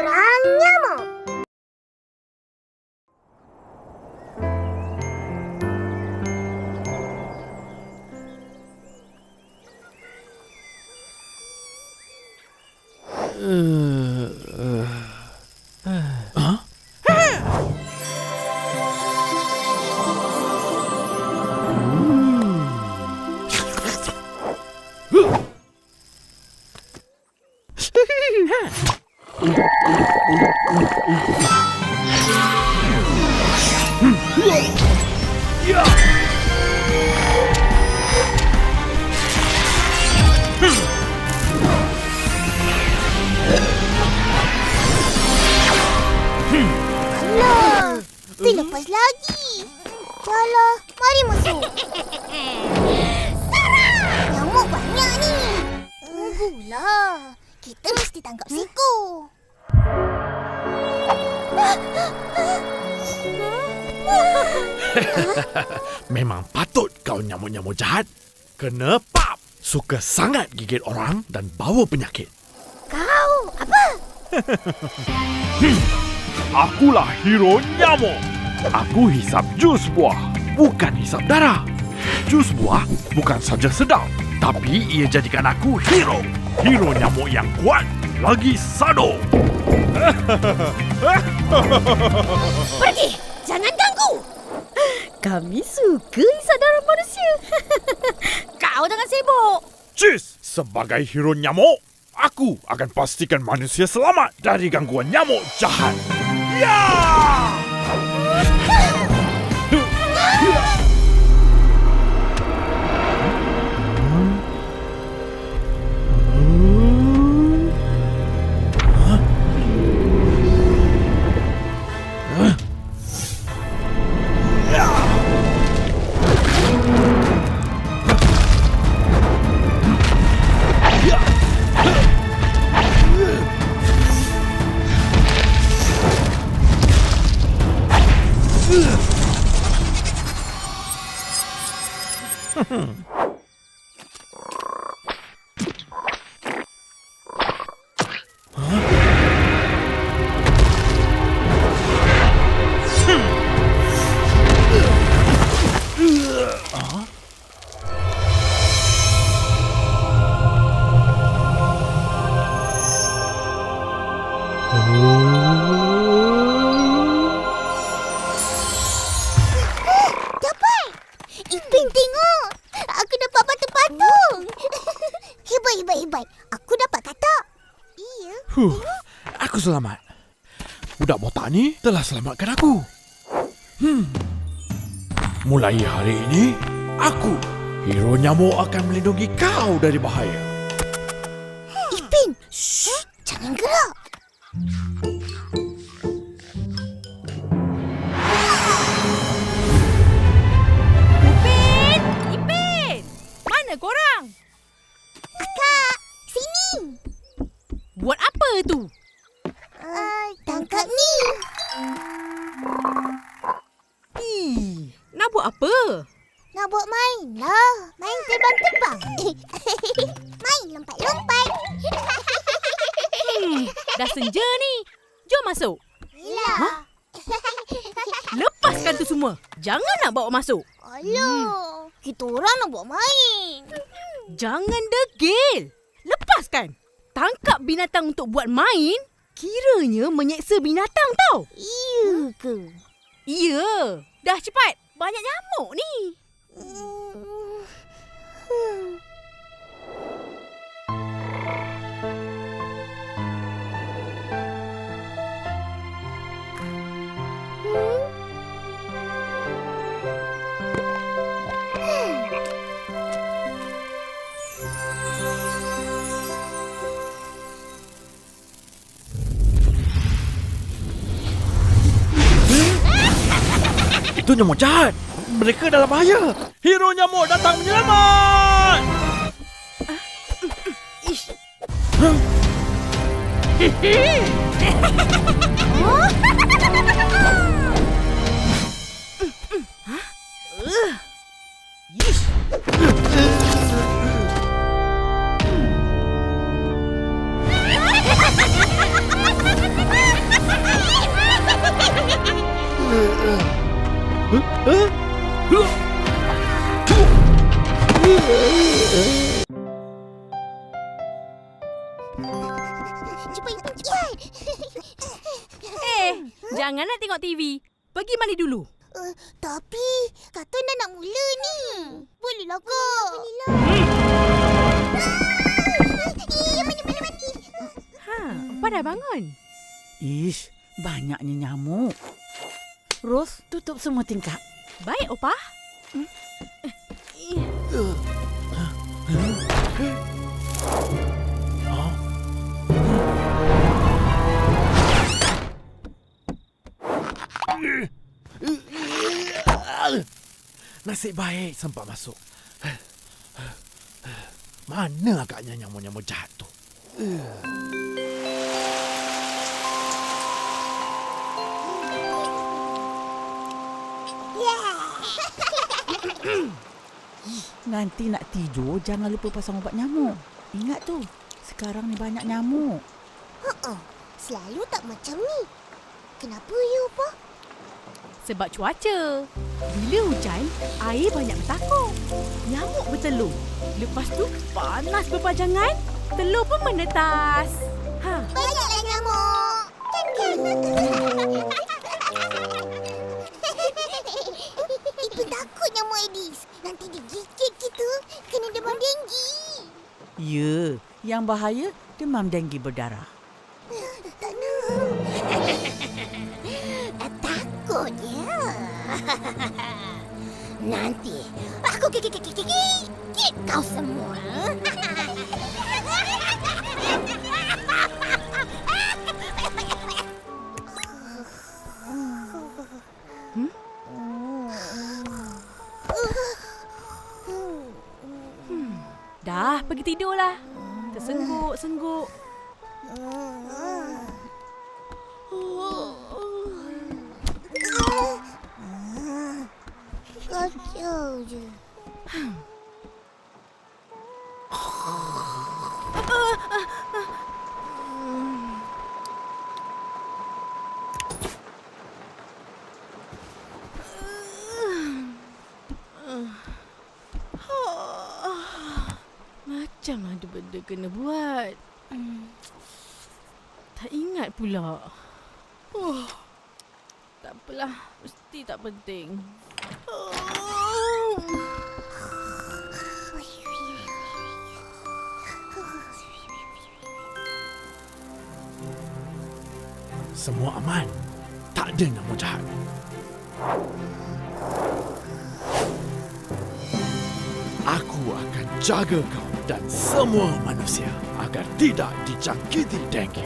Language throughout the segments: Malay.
Orang nyamuk. Alah, terlepas lagi. Alah, mari masuk. Sarah! Nyamuk banyak ni. Bulah, kita mesti tangkap siko. Memang patut kau nyamuk-nyamuk jahat. Kenapa suka sangat gigit orang dan bawa penyakit? Kau, apa? Akulah hero nyamuk. Aku hisap jus buah, bukan hisap darah. Jus buah bukan saja sedap, tapi ia jadikan aku hero. Hero nyamuk yang kuat, lagi sado. Pergi! Jangan ganggu! Kami suka hisap darah manusia. Kau jangan sibuk. Cis, sebagai hero nyamuk, aku akan pastikan manusia selamat dari gangguan nyamuk jahat. Ya! Dapat! Ipin tengok! Aku dapat batu patung! Hebat. Aku dapat katak. Iya. Aku selamat. Budak botak ni telah selamatkan aku. Mulai hari ini, aku, hero nyamuk, akan melindungi kau dari bahaya. Ipin! Shh! Jangan gerak! Ipin! Mana korang? Kak! Sini! Buat apa tu? Tangkap ni! Nak buat apa? Nak buat main lah. Main terbang-terbang. Main lompat-lompat. Dah senja ni. Jom masuk. Yelah. Lepaskan tu semua. Jangan nak bawa masuk. Alah, kita orang nak buat main. Jangan degil. Lepaskan. Tangkap binatang untuk buat main, kiranya menyeksa binatang tau. Iya ke? Ya. Dah cepat. Banyak nyamuk ni. Itu nyamuk jahat. Mereka dalam bahaya. Hero nyamuk datang menyelamat. Ish. Cepat. Jangan nak tengok TV. Pergi mandi dulu. Tapi kartun dah nak mula ni. Bolehlah kak. Bolehlah. Mandi. Apa dah bangun? Ish, banyaknya nyamuk. Ros, tutup semua tingkap. Baik, Opah. Nasib baik sempat masuk. Mana agaknya nyamuk-nyamuk jahat tu? Nanti nak tidur, jangan lupa pasang ubat nyamuk. Ingat tu, sekarang ni banyak nyamuk. Selalu tak macam ni. Kenapa ya, Opah? Sebab cuaca. Bila hujan, air banyak bertakung. Nyamuk bertelur. Lepas tu, panas berpajangan. Telur pun menetas. Banyaklah nyamuk. Ibu takut nyamuk Aedes. Nanti dia gigit kita, kena demam denggi. Ya, yang bahaya demam denggi berdarah. Tak nak. Takutnya. Nanti aku gigit kau semua. Dah, pergi tidurlah. Tersengguk-sengguk. Kacau je. Macam ada benda kena buat. Tak ingat pula. Tak apalah, mesti tak penting. Semua aman. Tak ada nyamuk jahat. Aku akan jaga kau dan semua manusia agar tidak dijangkiti dengki.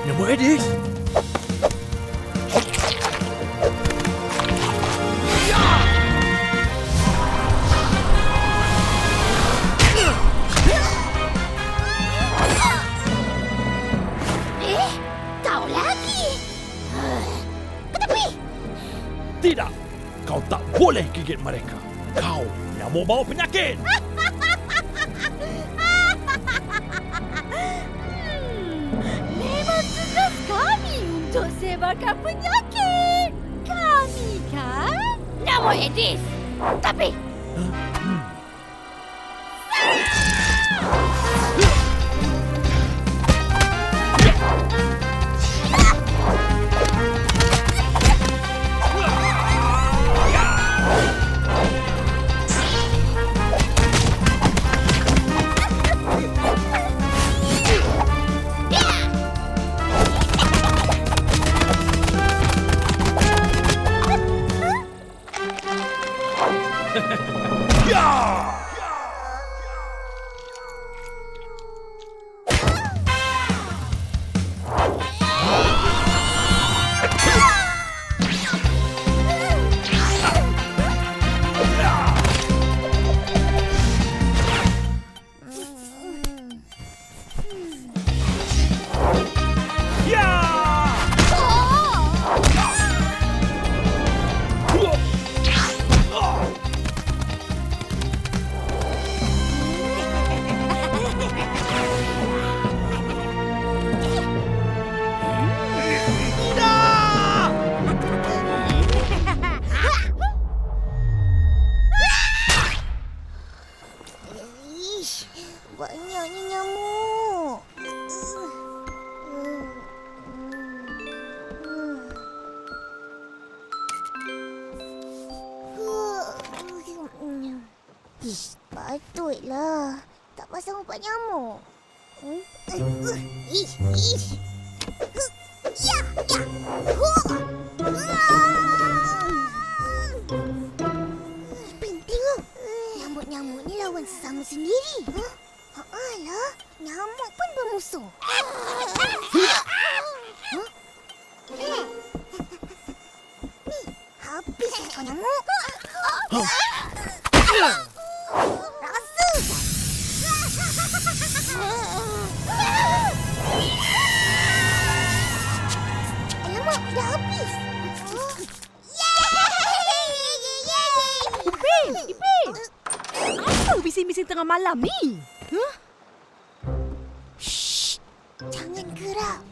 Nyamuk Aedes. Kau lagi. Tetapi Tidak. Kau tak boleh gigit mereka. Kau nyamuk bawa penyakit. memang tugas kami untuk sebarkan penyakit. Kami kan? Nama Aedes. Tapi Takutlah. Tak pasang ubat nyamuk. Ish, ish. Ya, ya. Penting lah. Nyamuk-nyamuk ni lawan sesama sendiri. Alah, nyamuk pun bermusuh. Ni, habis kau nyamuk. Rasa. Alamak, dah habis. Ipin! Ipin! Apa bising-bising tengah malam ni? Huh? Shh, jangan gerak.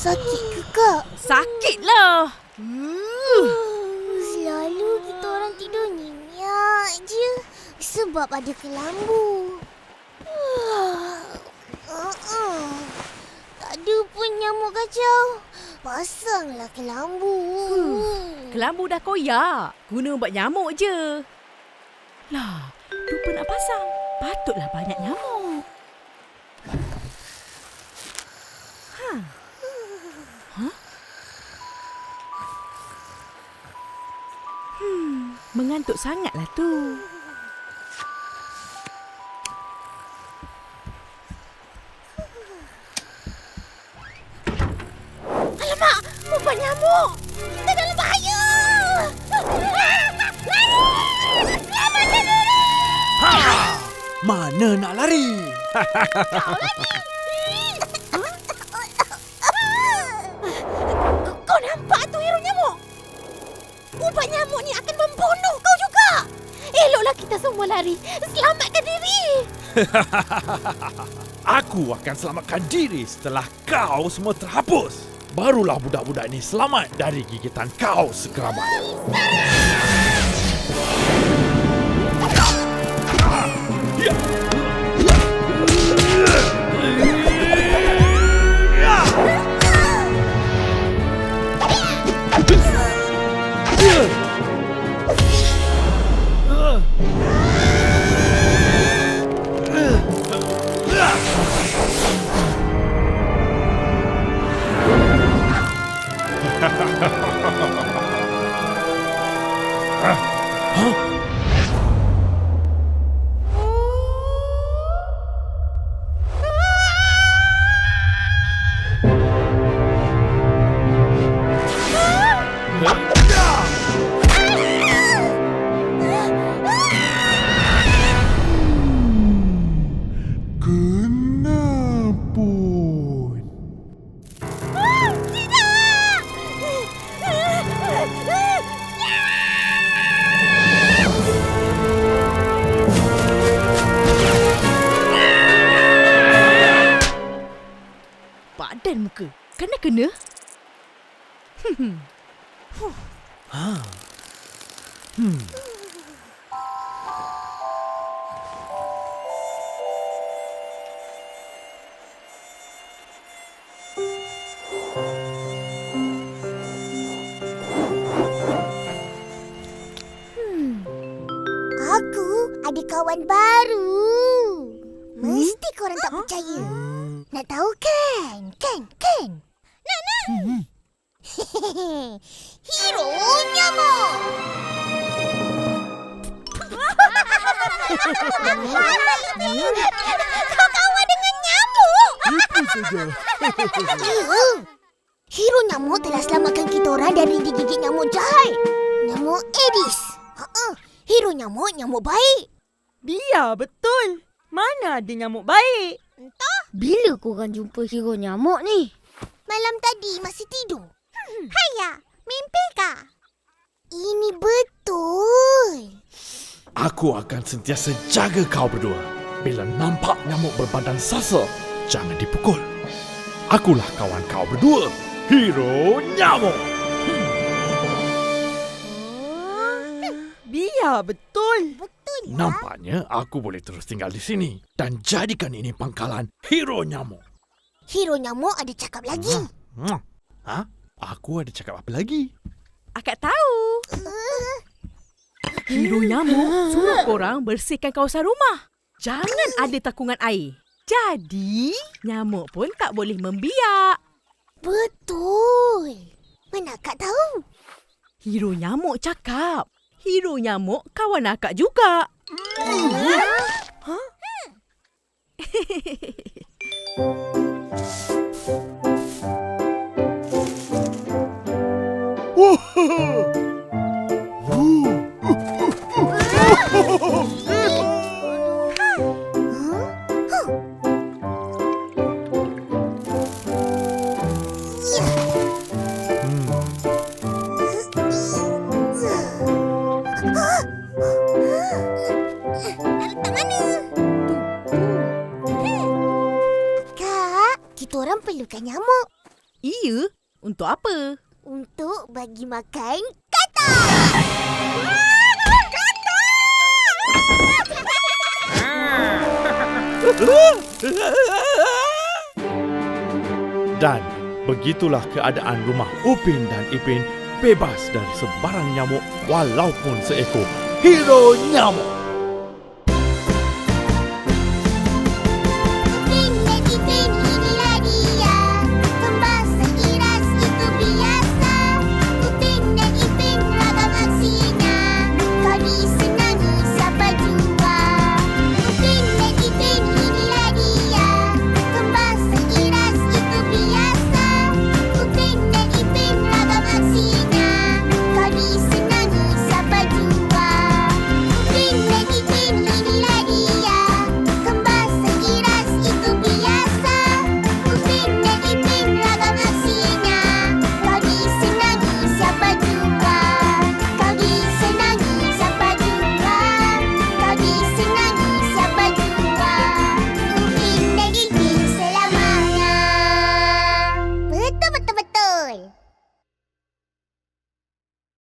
Sakit ke, Kak? Sakitlah. Selalu kita orang tidur nyenyak je sebab ada kelambu. Tak ada pun nyamuk kacau. Pasanglah kelambu. Kelambu dah koyak. Guna ubat nyamuk je. Lah, lupa nak pasang. Patutlah banyak nyamuk. Mengantuk sangatlah tu. Alamak, ubat nyamuk. Kita dalam bahaya. Selamatkan diri. Mana nak lari? Kau nampak tu hero nyamuk? Ubat nyamuk ni akan membunuh kau juga. Eloklah kita semua lari. Selamatkan diri. Aku akan selamatkan diri setelah kau semua terhapus. Barulah budak-budak ni selamat dari gigitan kau sekerabat. Badan muka. Kena-kena. Aku ada kawan baru. Mesti korang tak percaya. Nak tahu kan? Kan? Nak. Hero nyamuk. Kau kawan dengan nyamuk? Itu saja. Hero nyamuk telah selamatkan kita orang dari digigit nyamuk jahat. Nyamuk Aedes. Hero nyamuk baik. Biar betul. Mana ada nyamuk baik? Entah. Bila korang jumpa hero nyamuk ni? Malam tadi masih tidur. Haya, mimpi kah? Ini betul. Aku akan sentiasa jaga kau berdua. Bila nampak nyamuk berbadan sasa, jangan dipukul. Akulah kawan kau berdua, hero nyamuk. Biar betul. Betul Nampaknya aku boleh terus tinggal di sini dan jadikan ini pangkalan hero nyamuk. Hero nyamuk ada cakap lagi. Ha? Aku ada cakap apa lagi? Akak tahu. Hero nyamuk suruh korang bersihkan kawasan rumah. Jangan ada takungan air. Jadi, nyamuk pun tak boleh membiak. Betul. Mana akak tahu? Hero nyamuk cakap. Hero nyamuk kawan akak juga. Kak, kita orang perlukan nyamuk Iya, untuk apa? untuk bagi makan katak. Dan begitulah keadaan rumah Upin dan Ipin bebas dari sebarang nyamuk walaupun seekor hero nyamuk.